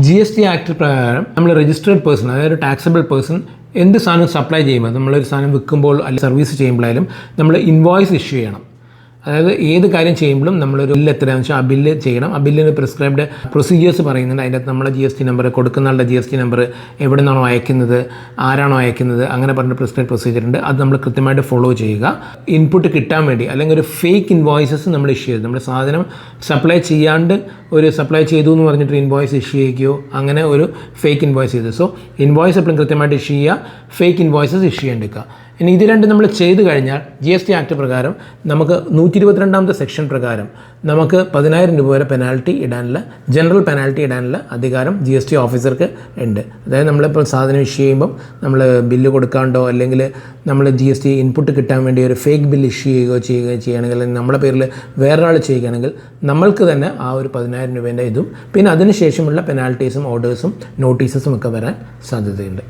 GST act പ്രകാരം നമ്മൾ registered person, അതായത് ടാക്സബിൾ പേഴ്സൺ എന്ത് സാധനം സപ്ലൈ ചെയ്യുമ്പോൾ, നമ്മളൊരു സാധനം വിൽക്കുമ്പോൾ അല്ലെങ്കിൽ സർവീസ് ചെയ്യുമ്പോഴായാലും നമ്മൾ ഇൻവോയ്സ് ഇഷ്യൂ ചെയ്യണം. അതായത് ഏത് കാര്യം ചെയ്യുമ്പോഴും നമ്മളൊരു ബില്ല് എത്രയാണെന്ന് വെച്ചാൽ ആ ബില്ല് ചെയ്യണം. ആ ബില്ലിന് പ്രിസ്ക്രൈബ്ഡ് പ്രൊസീജിയേഴ്സ് പറയുന്നുണ്ട്. അതിൻ്റെ അകത്ത് നമ്മളെ GST നമ്പർ, കൊടുക്കുന്ന ആളുടെ GST നമ്പർ, എവിടെ നിന്നാണോ അയക്കുന്നത്, ആരാണോ അയക്കുന്നത്, അങ്ങനെ പറഞ്ഞ പ്രിസ്ക്രൈബ് പ്രൊസീജിയർ ഉണ്ട്. അത് നമ്മൾ കൃത്യമായിട്ട് ഫോളോ ചെയ്യുക. ഇൻപുട്ട് കിട്ടാൻ വേണ്ടി അല്ലെങ്കിൽ ഒരു ഫേക്ക് ഇൻവോയ്സസ് നമ്മൾ ഇഷ്യൂ ചെയ്ത്, നമ്മൾ സാധനം സപ്ലൈ ചെയ്യാണ്ട് ഒരു സപ്ലൈ ചെയ്തു എന്ന് പറഞ്ഞിട്ട് ഇൻവോയ്സ് ഇഷ്യൂ ചെയ്യുകയോ അങ്ങനെ ഒരു ഫേക്ക് ഇൻവോയ്സ് ചെയ്ത്. സോ ഇൻവോയ്സ് എപ്പോഴും കൃത്യമായിട്ട് ഇഷ്യൂ ചെയ്യുക, ഫേക്ക് ഇൻവോയ്സസ് ഇഷ്യൂ ചെയ്യാണ്ടിരിക്കുക. ഇനി ഇത് രണ്ടും നമ്മൾ ചെയ്തു കഴിഞ്ഞാൽ GST ആക്ട് പ്രകാരം നമുക്ക് 122ാമത്തെ സെക്ഷൻ പ്രകാരം നമുക്ക് 10,000 രൂപ വരെ പെനാൽറ്റി ഇടാനുള്ള, ജനറൽ പെനാൽറ്റി ഇടാനുള്ള അധികാരം GST ഓഫീസർക്ക് ഉണ്ട്. അതായത് നമ്മളിപ്പോൾ സാധനം ഇഷ്യൂ ചെയ്യുമ്പം നമ്മൾ ബില്ല് കൊടുക്കാണ്ടോ അല്ലെങ്കിൽ നമ്മൾ GST ഇൻപുട്ട് കിട്ടാൻ വേണ്ടി ഒരു ഫേക്ക് ബില്ല് ഇഷ്യൂ ചെയ്യുകയാണെങ്കിൽ, അല്ലെങ്കിൽ നമ്മുടെ പേരിൽ വേറൊരാൾ ചെയ്യുകയാണെങ്കിൽ നമ്മൾക്ക് തന്നെ ആ ഒരു 10,000 രൂപേൻ്റെ ഇതും പിന്നെ അതിനുശേഷമുള്ള പെനാൽറ്റീസും ഓർഡേഴ്സും നോട്ടീസസും ഒക്കെ വരാൻ സാധ്യതയുണ്ട്.